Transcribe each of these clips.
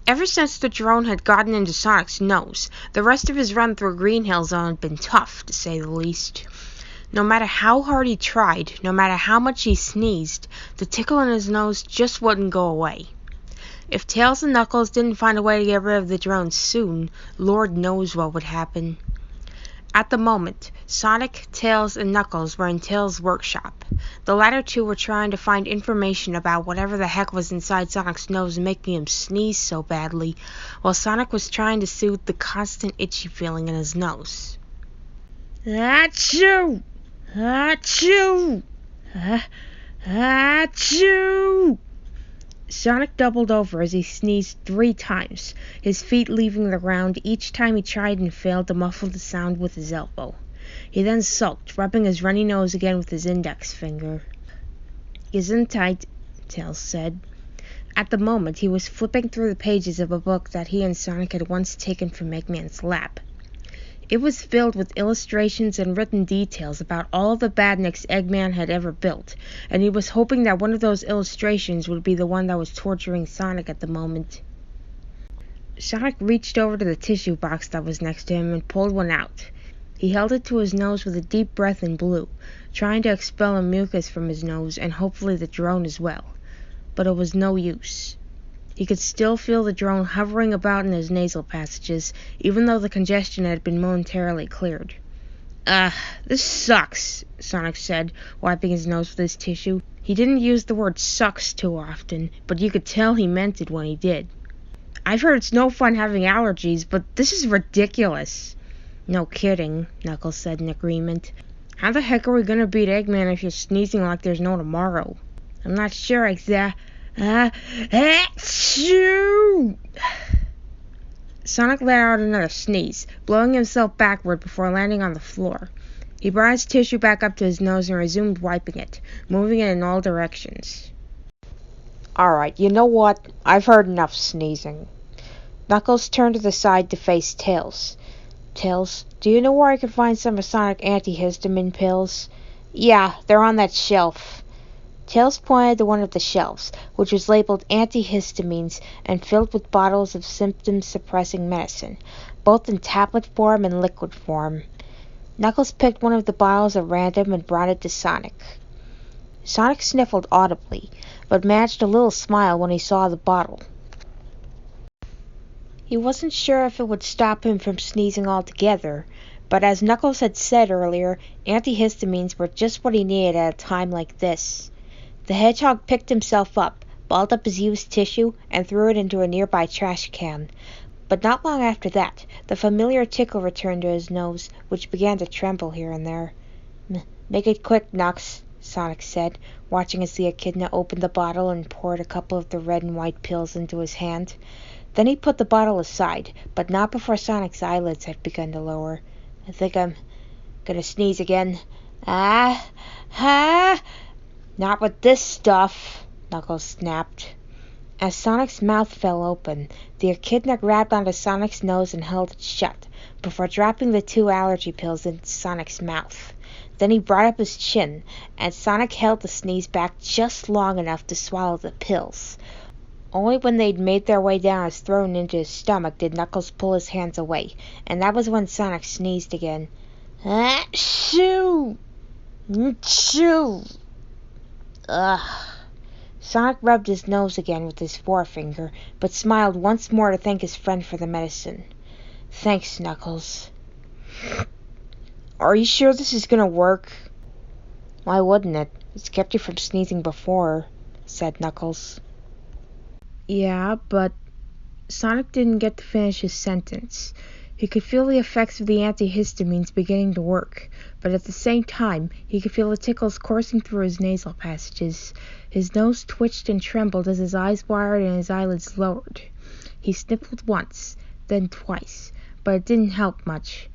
Ever since the drone had gotten into Sonic's nose, the rest of his run through Green Hill Zone had been tough, to say the least. No matter how hard he tried, no matter how much he sneezed, the tickle in his nose just wouldn't go away. If Tails and Knuckles didn't find a way to get rid of the drone soon, Lord knows what would happen. At the moment, Sonic, Tails, and Knuckles were in Tails' workshop. The latter two were trying to find information about whatever the heck was inside Sonic's nose making him sneeze so badly, while Sonic was trying to soothe the constant itchy feeling in his nose. Achoo! Achoo! Achoo! Sonic doubled over as he sneezed 3 times, his feet leaving the ground each time he tried and failed to muffle the sound with his elbow. He then sulked, rubbing his runny nose again with his index finger. "Gesundheit," Tails said. At the moment, he was flipping through the pages of a book that he and Sonic had once taken from Eggman's lab. It was filled with illustrations and written details about all the badniks Eggman had ever built, and he was hoping that one of those illustrations would be the one that was torturing Sonic at the moment. Sonic reached over to the tissue box that was next to him and pulled one out. He held it to his nose with a deep breath and blew, trying to expel a mucus from his nose and hopefully the drone as well. But it was no use. He could still feel the drone hovering about in his nasal passages, even though the congestion had been momentarily cleared. This sucks," Sonic said, wiping his nose with his tissue. He didn't use the word sucks too often, but you could tell he meant it when he did. "I've heard it's no fun having allergies, but this is ridiculous." "No kidding," Knuckles said in agreement. "How the heck are we gonna beat Eggman if you're sneezing like there's no tomorrow?" "I'm not sure Achoo! Sonic let out another sneeze, blowing himself backward before landing on the floor. He brought his tissue back up to his nose and resumed wiping it, moving it in all directions. "Alright, you know what? I've heard enough sneezing." Knuckles turned to the side to face Tails. "Tails, do you know where I can find some of Sonic antihistamine pills?" "Yeah, they're on that shelf." Tails pointed to one of the shelves, which was labeled antihistamines and filled with bottles of symptom-suppressing medicine, both in tablet form and liquid form. Knuckles picked one of the bottles at random and brought it to Sonic. Sonic sniffled audibly, but managed a little smile when he saw the bottle. He wasn't sure if it would stop him from sneezing altogether, but as Knuckles had said earlier, antihistamines were just what he needed at a time like this. The hedgehog picked himself up, balled up his used tissue, and threw it into a nearby trash can. But not long after that, the familiar tickle returned to his nose, which began to tremble here and there. "Make it quick, Knux," Sonic said, watching as the echidna opened the bottle and poured a couple of the red and white pills into his hand. Then he put the bottle aside, but not before Sonic's eyelids had begun to lower. "I think I'm gonna sneeze again. "Not with this stuff," Knuckles snapped. As Sonic's mouth fell open, the echidna grabbed onto Sonic's nose and held it shut, before dropping the 2 allergy pills into Sonic's mouth. Then he brought up his chin, and Sonic held the sneeze back just long enough to swallow the pills. Only when they'd made their way down his throat and into his stomach did Knuckles pull his hands away, and that was when Sonic sneezed again. "Achoo! Achoo!" Ugh. Sonic rubbed his nose again with his forefinger, but smiled once more to thank his friend for the medicine. "Thanks, Knuckles." "Are you sure this is gonna work?" "Why wouldn't it? It's kept you from sneezing before," said Knuckles. "Yeah, but..." Sonic didn't get to finish his sentence. He could feel the effects of the antihistamines beginning to work, but at the same time, he could feel the tickles coursing through his nasal passages. His nose twitched and trembled as his eyes wired and his eyelids lowered. He sniffled once, then twice, but it didn't help much.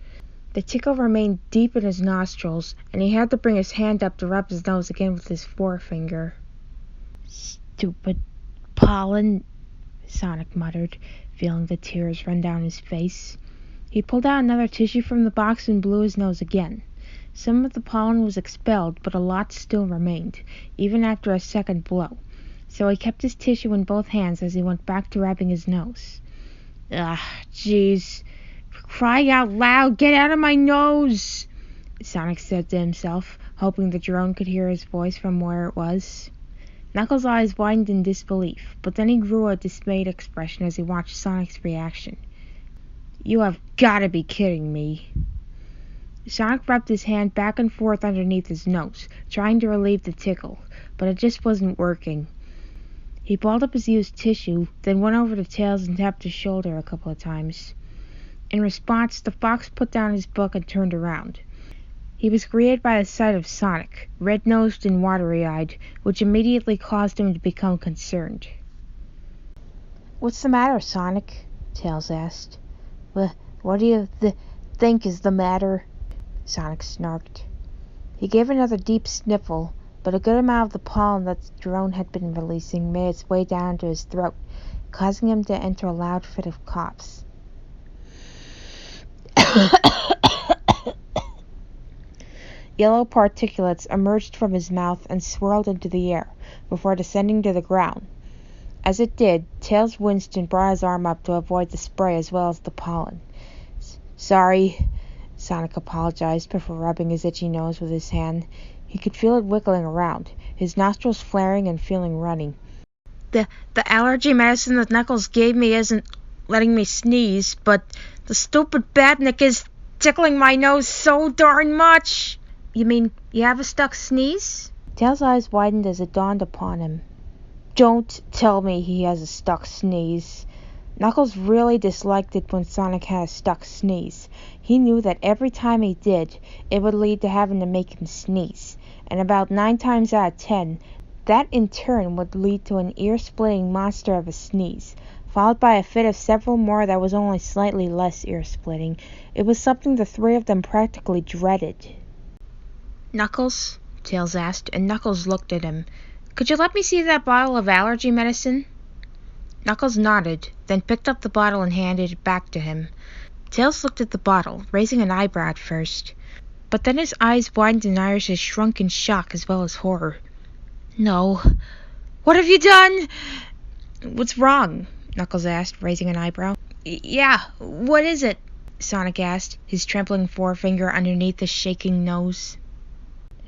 The tickle remained deep in his nostrils, and he had to bring his hand up to rub his nose again with his forefinger. "Stupid pollen," Sonic muttered, feeling the tears run down his face. He pulled out another tissue from the box and blew his nose again. Some of the pollen was expelled, but a lot still remained, even after a second blow. so he kept his tissue in both hands as he went back to rubbing his nose. Ugh, jeez. For crying out loud, get out of my nose! Sonic said to himself, hoping the drone could hear his voice from where it was. Knuckles' eyes widened in disbelief, but then he grew a dismayed expression as he watched Sonic's reaction. You have gotta be kidding me. Sonic rubbed his hand back and forth underneath his nose, trying to relieve the tickle, but it just wasn't working. He balled up his used tissue, then went over to Tails and tapped his shoulder a couple of times. In response, the fox put down his book and turned around. He was greeted by the sight of Sonic, red-nosed and watery-eyed, which immediately caused him to become concerned. What's the matter, Sonic? Tails asked. What do you think is the matter? Sonic snarked. He gave another deep sniffle, but a good amount of the pollen that the drone had been releasing made its way down to his throat, causing him to enter a loud fit of coughs. Yellow particulates emerged from his mouth and swirled into the air, before descending to the ground. As it did, Tails winced and brought his arm up to avoid the spray as well as the pollen. Sorry, Sonic apologized before rubbing his itchy nose with his hand. He could feel it wiggling around, his nostrils flaring and feeling runny. The allergy medicine that Knuckles gave me isn't letting me sneeze, but the stupid badnik is tickling my nose so darn much. You mean you have a stuck sneeze? Tails' eyes widened as it dawned upon him. Don't tell me he has a stuck sneeze. Knuckles really disliked it when Sonic had a stuck sneeze. He knew that every time he did, it would lead to having to make him sneeze. And about 9 times out of 10, that in turn would lead to an ear-splitting monster of a sneeze, followed by a fit of several more that was only slightly less ear-splitting. It was something the three of them practically dreaded. Knuckles? Tails asked, and Knuckles looked at him. Could you let me see that bottle of allergy medicine? Knuckles nodded, then picked up the bottle and handed it back to him. Tails looked at the bottle, raising an eyebrow at first. But then his eyes widened and irises shrunk in shock as well as horror. No. What have you done? What's wrong? Knuckles asked, raising an eyebrow. Yeah, what is it? Sonic asked, his trembling forefinger underneath his shaking nose.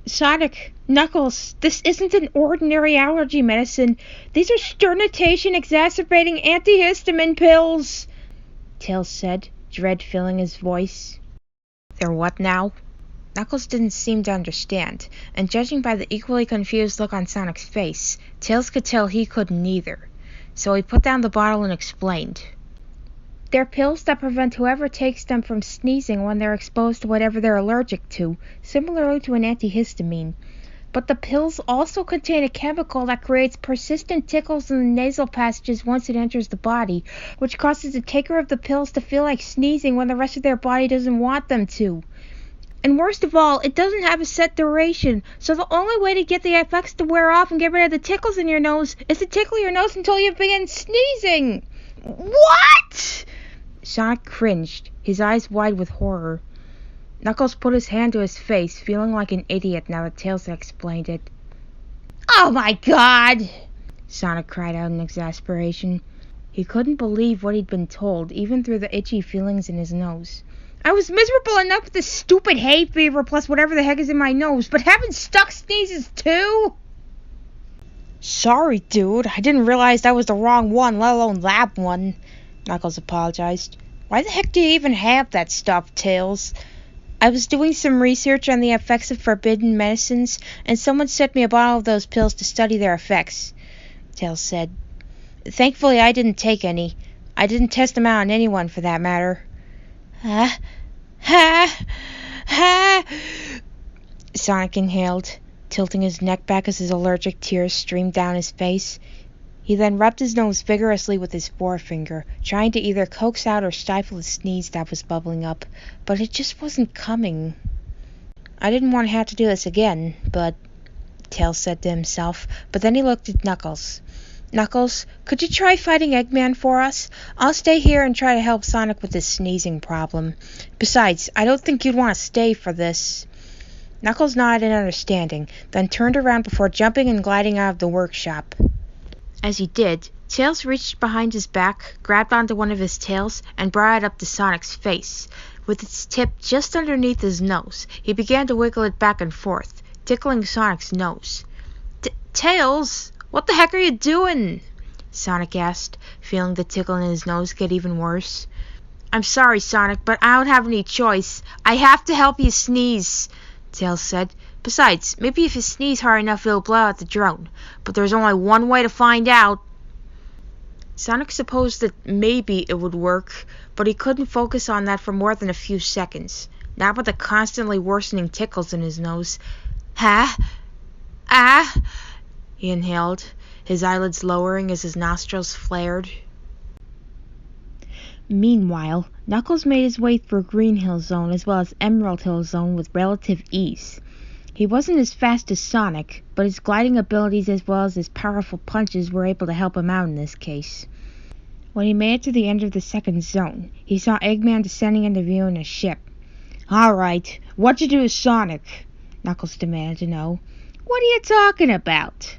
Sonic, Knuckles, this isn't an ordinary allergy medicine. These are sternutation exacerbating antihistamine pills, Tails said, dread filling his voice. They're what now? Knuckles didn't seem to understand, and judging by the equally confused look on Sonic's face, Tails could tell he couldn't either. So he put down the bottle and explained. They're pills that prevent whoever takes them from sneezing when they're exposed to whatever they're allergic to, similarly to an antihistamine. But the pills also contain a chemical that creates persistent tickles in the nasal passages once it enters the body, which causes the taker of the pills to feel like sneezing when the rest of their body doesn't want them to. And worst of all, it doesn't have a set duration, so the only way to get the effects to wear off and get rid of the tickles in your nose is to tickle your nose until you begin sneezing. What? Sonic cringed, his eyes wide with horror. Knuckles put his hand to his face, feeling like an idiot now that Tails had explained it. Oh my God! Sonic cried out in exasperation. He couldn't believe what he'd been told, even through the itchy feelings in his nose. I was miserable enough with this stupid hay fever plus whatever the heck is in my nose, but having stuck sneezes too? Sorry, dude. I didn't realize that was the wrong one, let alone lab one. Knuckles apologized. Why the heck do you even have that stuff, Tails? I was doing some research on the effects of forbidden medicines, and someone sent me a bottle of those pills to study their effects, Tails said. Thankfully, I didn't take any. I didn't test them out on anyone, for that matter. Sonic inhaled, tilting his neck back as his allergic tears streamed down his face. He then rubbed his nose vigorously with his forefinger, trying to either coax out or stifle the sneeze that was bubbling up, but it just wasn't coming. I didn't want to have to do this again, Tails said to himself, but then he looked at Knuckles. Knuckles, could you try fighting Eggman for us? I'll stay here and try to help Sonic with his sneezing problem. Besides, I don't think you'd want to stay for this. Knuckles nodded in understanding, then turned around before jumping and gliding out of the workshop. As he did, Tails reached behind his back, grabbed onto one of his tails, and brought it up to Sonic's face. With its tip just underneath his nose, he began to wiggle it back and forth, tickling Sonic's nose. Tails, what the heck are you doing? Sonic asked, feeling the tickle in his nose get even worse. I'm sorry, Sonic, but I don't have any choice. I have to help you sneeze, Tails said. Besides, maybe if you sneeze hard enough it'll blow out the drone. But there's only one way to find out. Sonic supposed that maybe it would work, but he couldn't focus on that for more than a few seconds, not with the constantly worsening tickles in his nose. Ah! He inhaled, his eyelids lowering as his nostrils flared. Meanwhile, Knuckles made his way through Green Hill Zone as well as Emerald Hill Zone with relative ease. He wasn't as fast as Sonic, but his gliding abilities as well as his powerful punches were able to help him out in this case. When he made it to the end of the second zone, he saw Eggman descending into view in a ship. Alright, what'd you do to Sonic? Knuckles demanded to know. What are you talking about?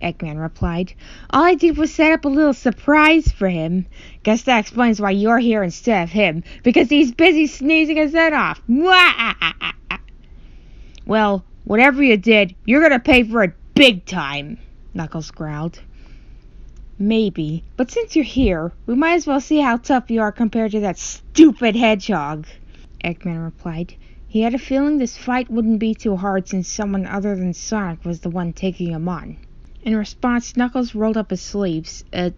Eggman replied. All I did was set up a little surprise for him. Guess that explains why you're here instead of him, because he's busy sneezing his head off. Well, whatever you did, you're gonna pay for it big time, Knuckles growled. Maybe, but since you're here, we might as well see how tough you are compared to that stupid hedgehog, Eggman replied. He had a feeling this fight wouldn't be too hard since someone other than Sonic was the one taking him on. In response, Knuckles rolled up his sleeves. Did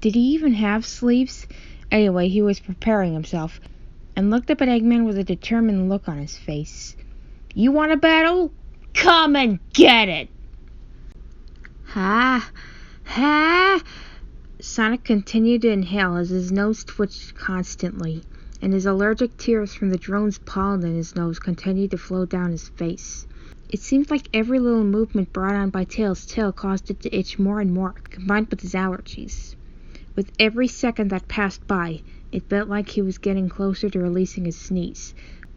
he even have sleeves? Anyway, he was preparing himself, and looked up at Eggman with a determined look on his face. You want a battle? Come and get it! Ha! Sonic continued to inhale as his nose twitched constantly, and his allergic tears from the drone's pollen in his nose continued to flow down his face. It seemed like every little movement brought on by Tails' tail caused it to itch more and more, combined with his allergies. With every second that passed by, it felt like he was getting closer to releasing his sneeze,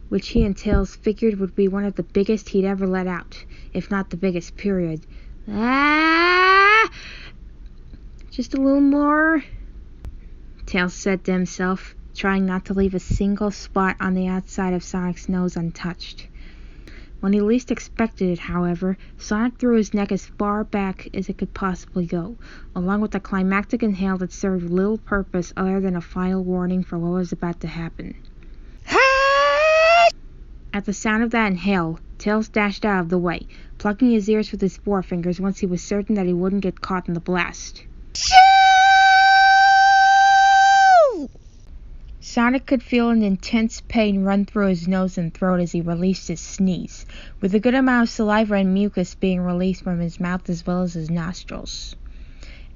which he and Tails figured would be one of the biggest he'd ever let out, if not the biggest, period. Ah! Just a little more, Tails said to himself, trying not to leave a single spot on the outside of Sonic's nose untouched. When he least expected it, however, Sonic threw his neck as far back as it could possibly go, along with a climactic inhale that served little purpose other than a final warning for what was about to happen. At the sound of that inhale, Tails dashed out of the way, plucking his ears with his forefingers once he was certain that he wouldn't get caught in the blast. Sonic could feel an intense pain run through his nose and throat as he released his sneeze, with a good amount of saliva and mucus being released from his mouth as well as his nostrils.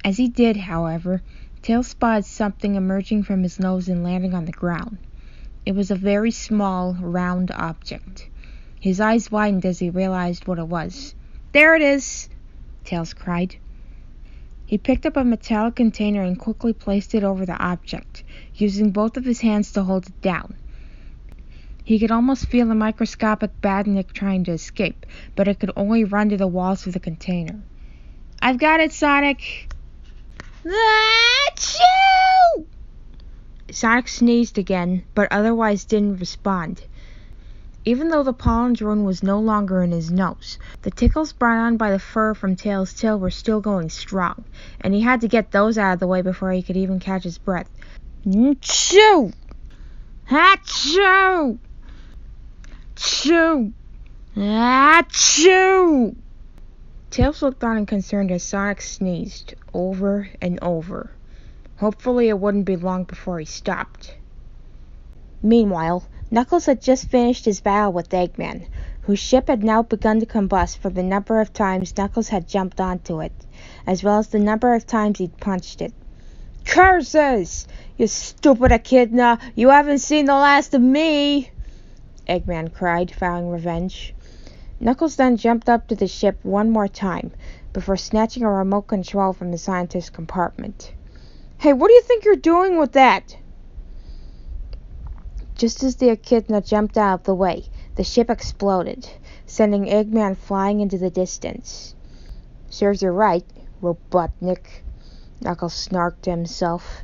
As he did, however, Tails spotted something emerging from his nose and landing on the ground. It was a very small, round object. His eyes widened as he realized what it was. There it is! Tails cried. He picked up a metallic container and quickly placed it over the object, using both of his hands to hold it down. He could almost feel the microscopic badnik trying to escape, but it could only run to the walls of the container. I've got it, Sonic! Achoo! Sonic sneezed again, but otherwise didn't respond. Even though the pollen drone was no longer in his nose, the tickles brought on by the fur from Tails' tail were still going strong, and he had to get those out of the way before he could even catch his breath. Achoo! Achoo! Achoo! Achoo! Tails looked on and concerned as Sonic sneezed, over and over. Hopefully it wouldn't be long before he stopped. Meanwhile, Knuckles had just finished his battle with Eggman, whose ship had now begun to combust for the number of times Knuckles had jumped onto it, as well as the number of times he'd punched it. Curses! You stupid echidna! You haven't seen the last of me! Eggman cried, vowing revenge. Knuckles then jumped up to the ship one more time, before snatching a remote control from the scientist's compartment. Hey, what do you think you're doing with that? Just as the echidna jumped out of the way, the ship exploded, sending Eggman flying into the distance. Serves you right, Robotnik. Knuckles snarked to himself.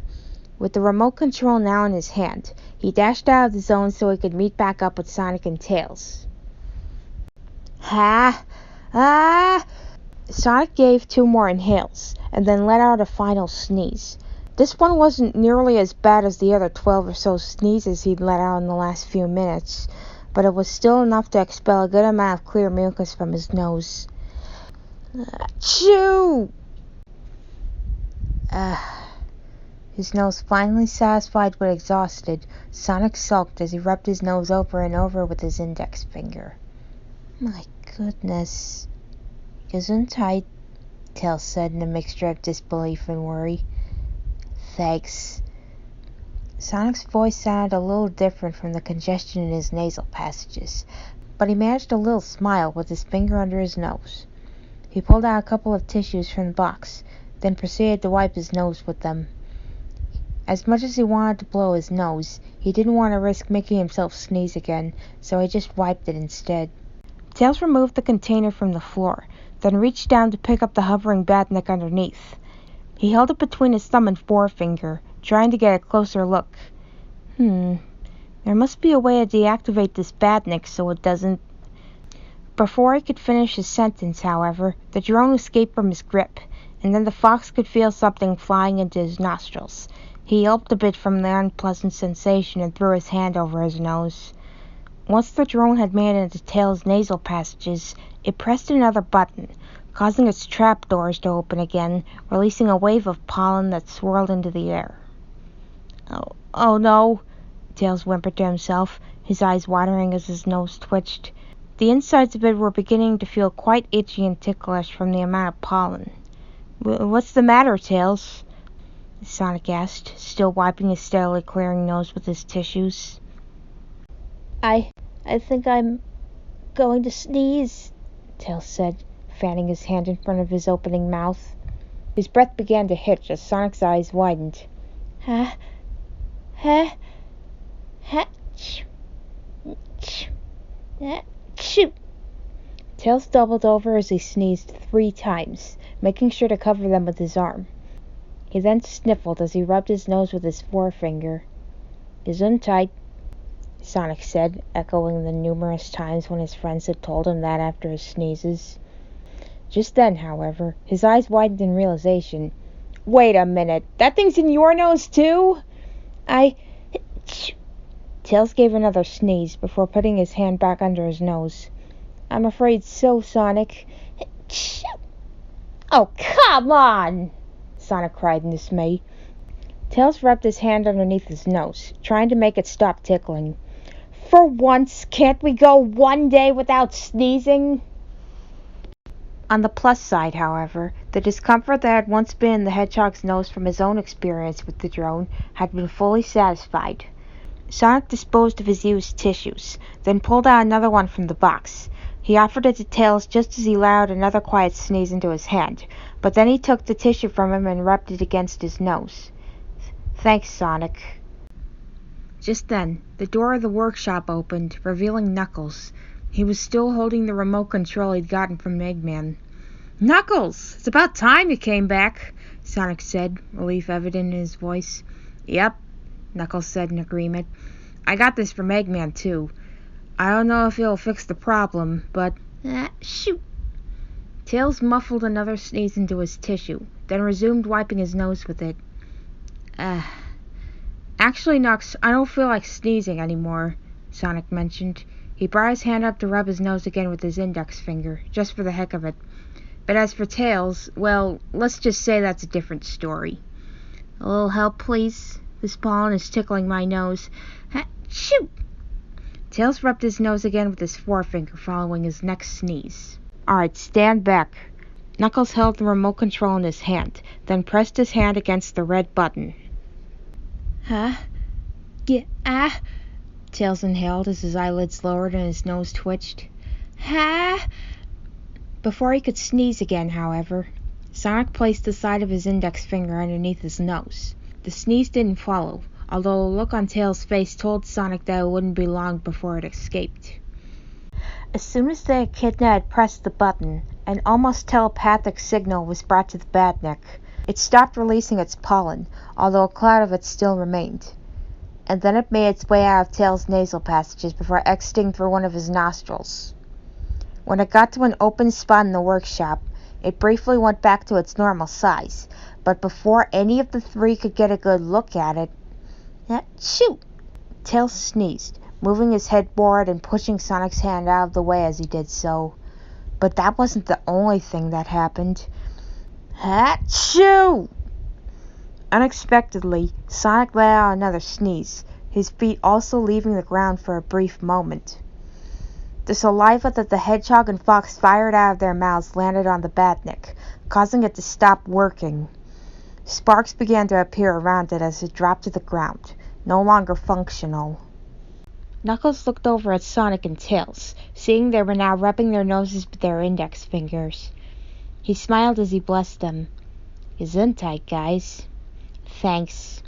With the remote control now in his hand, he dashed out of the zone so he could meet back up with Sonic and Tails. Ha! Ah! Sonic gave 2 more inhales, and then let out a final sneeze. This one wasn't nearly as bad as the other 12 or so sneezes he'd let out in the last few minutes, but it was still enough to expel a good amount of clear mucus from his nose. Achoo! His nose finally satisfied but exhausted, Sonic sulked as he rubbed his nose over and over with his index finger. My goodness. Gesundheit, Tails said in a mixture of disbelief and worry. Thanks. Sonic's voice sounded a little different from the congestion in his nasal passages, but he managed a little smile with his finger under his nose. He pulled out a couple of tissues from the box, then proceeded to wipe his nose with them. As much as he wanted to blow his nose, he didn't want to risk making himself sneeze again, so he just wiped it instead. Tails removed the container from the floor, then reached down to pick up the hovering badnik underneath. He held it between his thumb and forefinger, trying to get a closer look. There must be a way to deactivate this badnik so it doesn't... Before he could finish his sentence, however, the drone escaped from his grip, and then the fox could feel something flying into his nostrils. He yelped a bit from the unpleasant sensation and threw his hand over his nose. Once the drone had made it into Tails' nasal passages, it pressed another button, causing its trapdoors to open again, releasing a wave of pollen that swirled into the air. Oh no, Tails whimpered to himself, his eyes watering as his nose twitched. The insides of it were beginning to feel quite itchy and ticklish from the amount of pollen. What's the matter, Tails? Sonic asked, still wiping his steadily clearing nose with his tissues. I think I'm going to sneeze, Tails said, fanning his hand in front of his opening mouth. His breath began to hitch as Sonic's eyes widened. Shoot! Tails doubled over as he sneezed 3 times, making sure to cover them with his arm. He then sniffled as he rubbed his nose with his forefinger. Gesundheit, Sonic said, echoing the numerous times when his friends had told him that after his sneezes. Just then, however, his eyes widened in realization. Wait a minute, that thing's in your nose too? Tails gave another sneeze before putting his hand back under his nose. I'm afraid so, Sonic. Oh, come on! Sonic cried in dismay. Tails rubbed his hand underneath his nose, trying to make it stop tickling. For once, can't we go one day without sneezing? On the plus side, however, the discomfort that had once been in the hedgehog's nose from his own experience with the drone had been fully satisfied. Sonic disposed of his used tissues, then pulled out another one from the box. He offered it to Tails just as he allowed another quiet sneeze into his hand, but then he took the tissue from him and rubbed it against his nose. Thanks, Sonic. Just then, the door of the workshop opened, revealing Knuckles. He was still holding the remote control he'd gotten from Eggman. Knuckles! It's about time you came back, Sonic said, relief evident in his voice. Yep, Knuckles said in agreement. I got this from Eggman, too. I don't know if it'll fix the problem, but... shoot! Tails muffled another sneeze into his tissue, then resumed wiping his nose with it. Actually, Knux, I don't feel like sneezing anymore, Sonic mentioned. He brought his hand up to rub his nose again with his index finger, just for the heck of it. But as for Tails, well, let's just say that's a different story. A little help, please? This pollen is tickling my nose. Shoot! Tails rubbed his nose again with his forefinger, following his next sneeze. Alright, stand back. Knuckles held the remote control in his hand, then pressed his hand against the red button. Tails inhaled as his eyelids lowered and his nose twitched. Before he could sneeze again, however, Sonic placed the side of his index finger underneath his nose. The sneeze didn't follow, although a look on Tails' face told Sonic that it wouldn't be long before it escaped. As soon as the echidna had pressed the button, An almost telepathic signal was brought to the badnik. It stopped releasing its pollen, although a cloud of it still remained. And then it made its way out of Tails' nasal passages before exiting through one of his nostrils. When it got to an open spot in the workshop, it briefly went back to its normal size, but before any of the three could get a good look at it, Achoo! Tails sneezed, moving his head forward and pushing Sonic's hand out of the way as he did so. But that wasn't the only thing that happened. Achoo! Unexpectedly, Sonic let out another sneeze, his feet also leaving the ground for a brief moment. The saliva that the hedgehog and fox fired out of their mouths landed on the badnik, causing it to stop working. Sparks began to appear around it as it dropped to the ground, no longer functional. Knuckles looked over at Sonic and Tails, seeing they were now rubbing their noses with their index fingers. He smiled as he blessed them. "Gesundheit, guys." "Thanks,"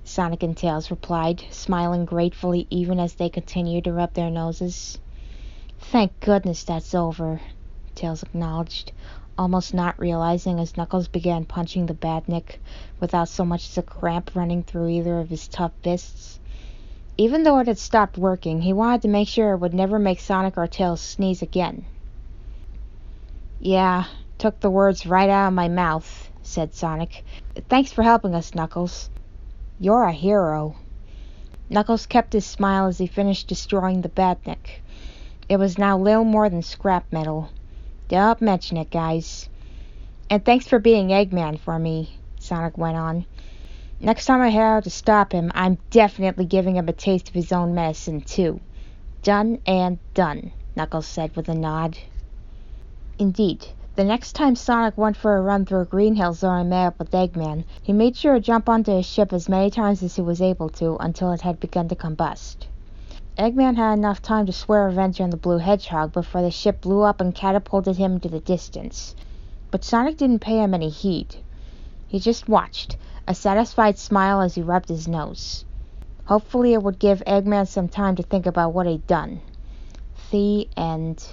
Sonic and Tails replied, smiling gratefully even as they continued to rub their noses. "Thank goodness that's over," Tails acknowledged, almost not realizing as Knuckles began punching the badnik, without so much as a cramp running through either of his tough fists. Even though it had stopped working, he wanted to make sure it would never make Sonic or Tails sneeze again. "Yeah, took the words right out of my mouth," said Sonic. "Thanks for helping us, Knuckles. You're a hero." Knuckles kept his smile as he finished destroying the badnik. It was now little more than scrap metal. "Don't mention it, guys. And thanks for being Eggman for me," Sonic went on. "Next time I head out to stop him, I'm definitely giving him a taste of his own medicine, too." "Done and done," Knuckles said with a nod. Indeed, the next time Sonic went for a run through Green Hill Zone and met up with Eggman, he made sure to jump onto his ship as many times as he was able to until it had begun to combust. Eggman had enough time to swear revenge on the Blue Hedgehog before the ship blew up and catapulted him into the distance. But Sonic didn't pay him any heed. He just watched, a satisfied smile as he rubbed his nose. Hopefully it would give Eggman some time to think about what he'd done. The end.